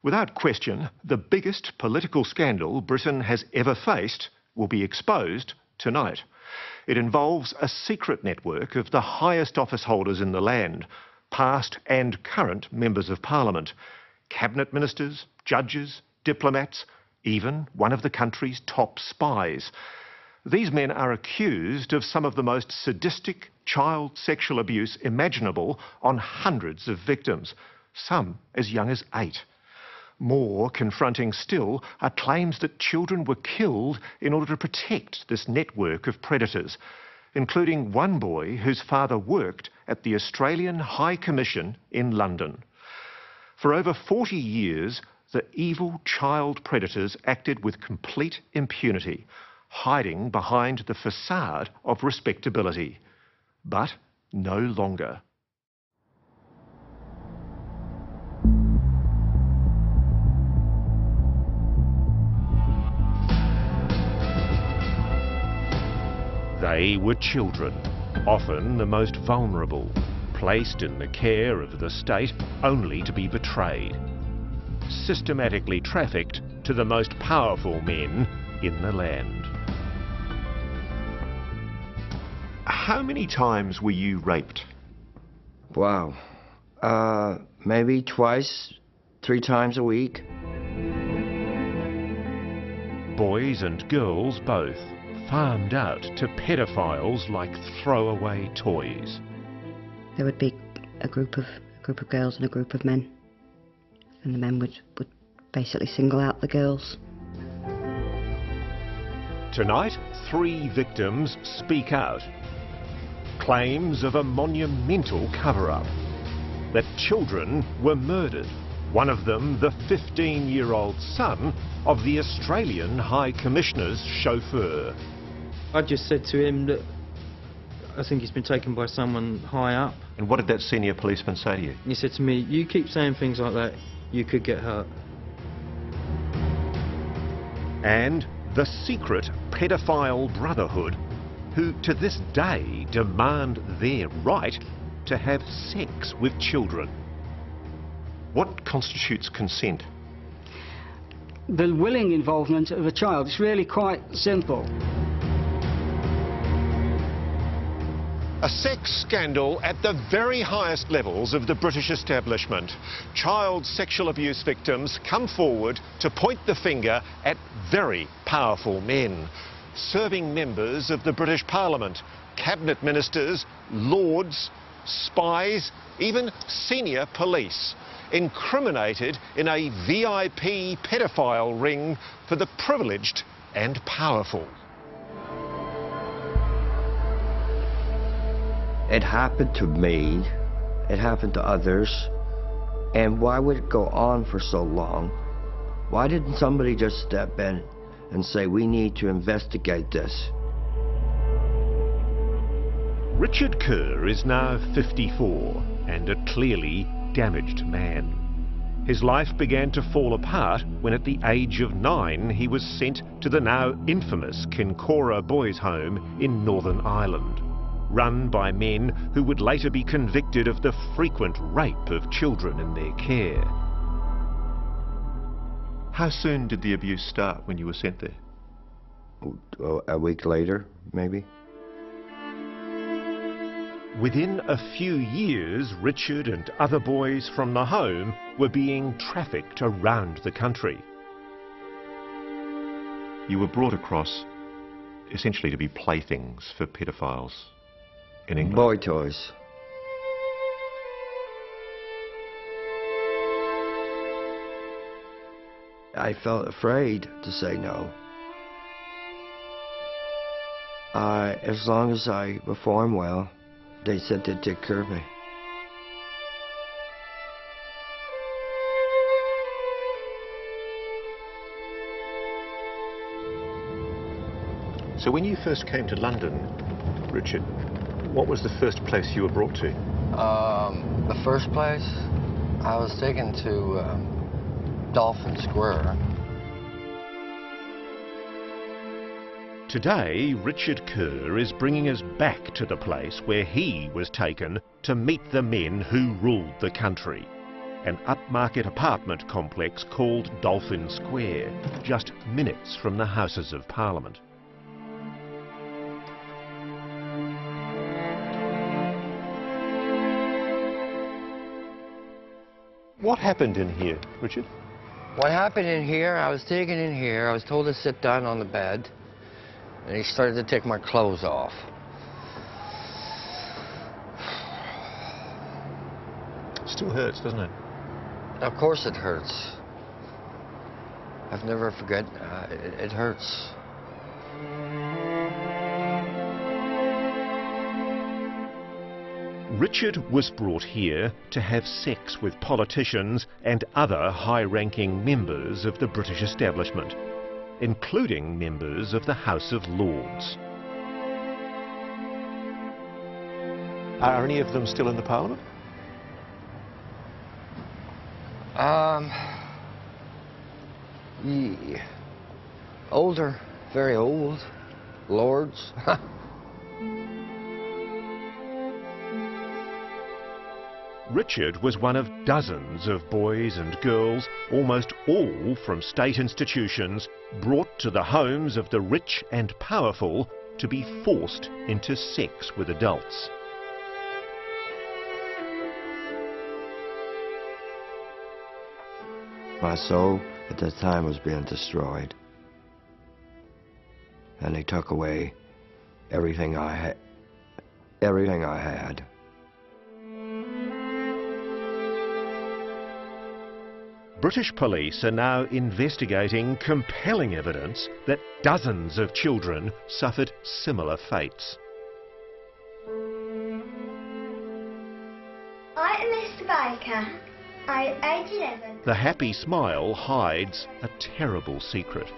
Without question, the biggest political scandal Britain has ever faced will be exposed tonight. It involves a secret network of the highest office holders in the land, past and current members of Parliament, cabinet ministers, judges, diplomats, even one of the country's top spies. These men are accused of some of the most sadistic child sexual abuse imaginable on hundreds of victims, some as young as 8. More confronting still are claims that children were killed in order to protect this network of predators, including one boy whose father worked at the Australian High Commission in London. For over 40 years, the evil child predators acted with complete impunity, hiding behind the facade of respectability. But no longer. They were children, often the most vulnerable, placed in the care of the state only to be betrayed, systematically trafficked to the most powerful men in the land. How many times were you raped? Wow. Maybe twice, 3 times a week. Boys and girls both, farmed out to paedophiles like throwaway toys. There would be a group of girls and a group of men, and the men would basically single out the girls. Tonight, 3 victims speak out. Claims of a monumental cover-up, that children were murdered, one of them the 15-year-old son of the Australian High Commissioner's chauffeur. I just said to him that I think he's been taken by someone high up. And what did that senior policeman say to you? He said to me, you keep saying things like that, you could get hurt. And the secret paedophile brotherhood, who to this day demand their right to have sex with children. What constitutes consent? The willing involvement of a child is really quite simple. A sex scandal at the very highest levels of the British establishment. Child sexual abuse victims come forward to point the finger at very powerful men, serving members of the British Parliament, cabinet ministers, lords, spies, even senior police, incriminated in a VIP paedophile ring for the privileged and powerful. It happened to me, it happened to others, and why would it go on for so long? Why didn't somebody just step in and say, we need to investigate this? Richard Kerr is now 54 and a clearly damaged man. His life began to fall apart when at the age of 9 he was sent to the now infamous Kincora Boys' Home in Northern Ireland, run by men who would later be convicted of the frequent rape of children in their care. How soon did the abuse start when you were sent there? A week later, maybe. Within a few years, Richard and other boys from the home were being trafficked around the country. You were brought across essentially to be playthings for paedophiles in England. Boy toys. I felt afraid to say no. As long as I performed well, they said they'd take care of me. So when you first came to London, Richard, what was the first place you were brought to? The first place, I was taken to Dolphin Square. Today, Richard Kerr is bringing us back to the place where he was taken to meet the men who ruled the country. an upmarket apartment complex called Dolphin Square, just minutes from the Houses of Parliament. What happened in here, Richard? What happened in here, I was taken in here, I was told to sit down on the bed, and he started to take my clothes off. Still hurts, doesn't it? Of course it hurts. I've never forget, it hurts. Richard was brought here to have sex with politicians and other high-ranking members of the British establishment, including members of the House of Lords. Are any of them still in the Parliament? Yeah. Older, very old, lords. Richard was one of dozens of boys and girls, almost all from state institutions, brought to the homes of the rich and powerful to be forced into sex with adults. My soul at that time was being destroyed. And they took away everything I had. British police are now investigating compelling evidence that dozens of children suffered similar fates. I am Mr. Baker. I am age 11. The happy smile hides a terrible secret.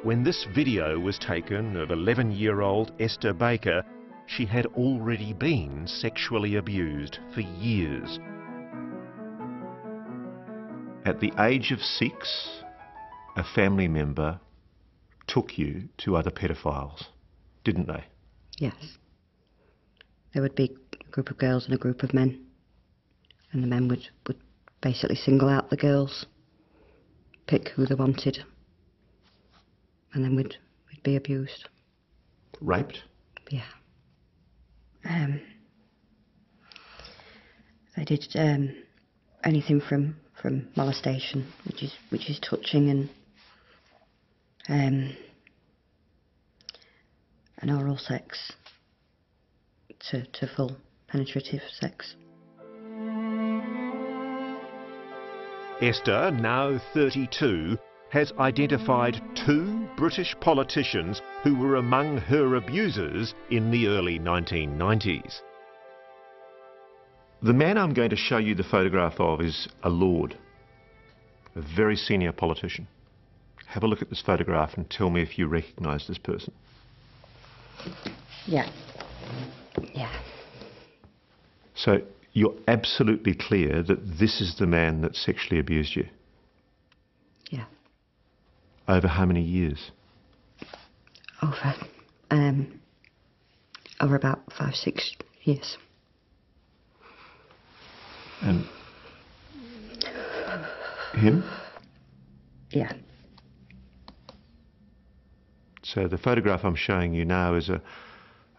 When this video was taken of 11-year-old Esther Baker, she had already been sexually abused for years. At the age of 6, a family member took you to other pedophiles, didn't they? Yes. There would be a group of girls and a group of men. And the men would basically single out the girls, pick who they wanted, and then we'd be abused. Raped? Yeah. They did anything from molestation, which is touching, and oral sex to full penetrative sex. Esther, now 32, has identified 2 British politicians who were among her abusers in the early 1990s. The man I'm going to show you the photograph of is a lord, a very senior politician. Have a look at this photograph and tell me if you recognise this person. Yeah. Yeah. So you're absolutely clear that this is the man that sexually abused you? Yeah. Over how many years? Over about 5-6 years. And him? Yeah. So the photograph I'm showing you now is a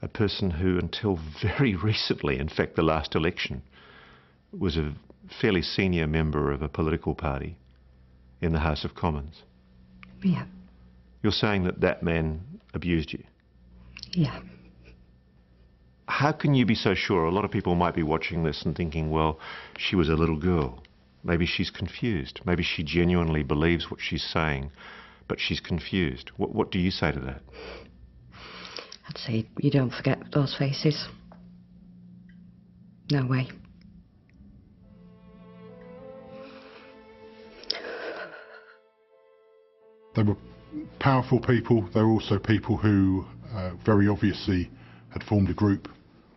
person who, until very recently, in fact the last election, was a fairly senior member of a political party in the House of Commons. Yeah. You're saying that that man abused you? Yeah. How can you be so sure? A lot of people might be watching this and thinking, well, she was a little girl. Maybe she's confused. Maybe she genuinely believes what she's saying, but she's confused. What do you say to that? I'd say you don't forget those faces. No way. They were powerful people. They were also people who very obviously had formed a group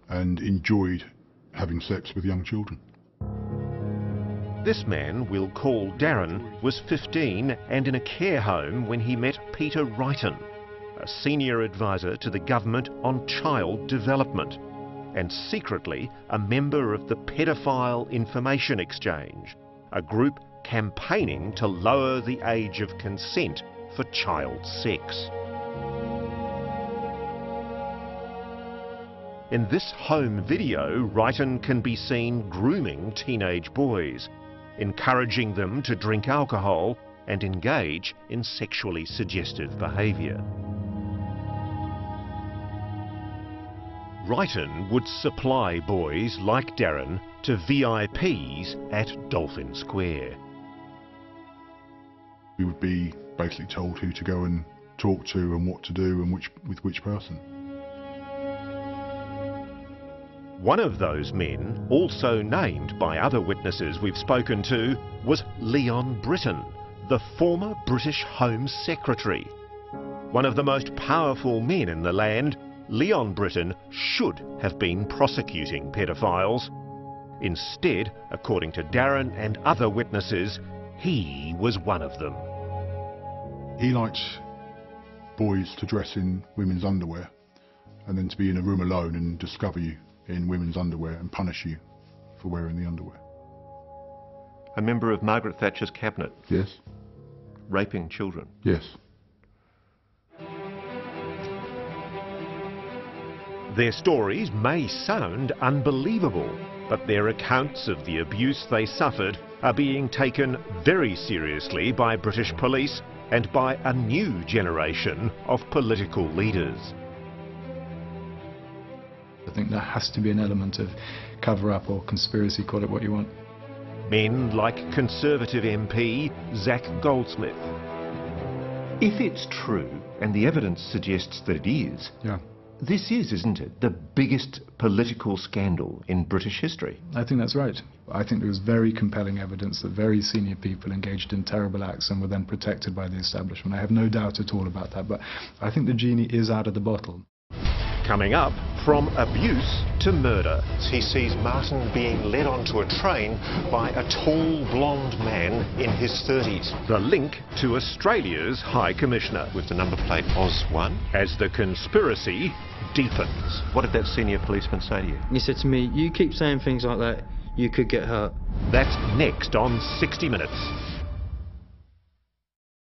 and enjoyed having sex with young children. This man, we'll call Darren, was 15 and in a care home when he met Peter Wrighton, a senior advisor to the government on child development, and secretly a member of the Paedophile Information Exchange, a group campaigning to lower the age of consent for child sex. In this home video, Wrighton can be seen grooming teenage boys, encouraging them to drink alcohol and engage in sexually suggestive behaviour. Wrighton would supply boys like Darren to VIPs at Dolphin Square. We would be basically told who to go and talk to and what to do and with which person. One of those men, also named by other witnesses we've spoken to, was Leon Britton, the former British Home Secretary. One of the most powerful men in the land, Leon Britton should have been prosecuting paedophiles. Instead, according to Darren and other witnesses, he was one of them. He liked boys to dress in women's underwear and then to be in a room alone and discover you in women's underwear and punish you for wearing the underwear. A member of Margaret Thatcher's cabinet? Yes. Raping children? Yes. Their stories may sound unbelievable, but their accounts of the abuse they suffered are being taken very seriously by British police and by a new generation of political leaders. I think there has to be an element of cover-up or conspiracy, call it what you want. Men like Conservative MP Zac Goldsmith. If it's true, and the evidence suggests that it is, Yeah. this is, isn't it, the biggest political scandal in British history? I think that's right. I think there was very compelling evidence that very senior people engaged in terrible acts and were then protected by the establishment. I have no doubt at all about that, but I think the genie is out of the bottle. Coming up, from abuse to murder. He sees Martin being led onto a train by a tall, blonde man in his 30s. The link to Australia's High Commissioner, with the number plate OZ1, as the conspiracy deepens. What did that senior policeman say to you? He said to me, "You keep saying things like that, you could get hurt." That's next on 60 Minutes.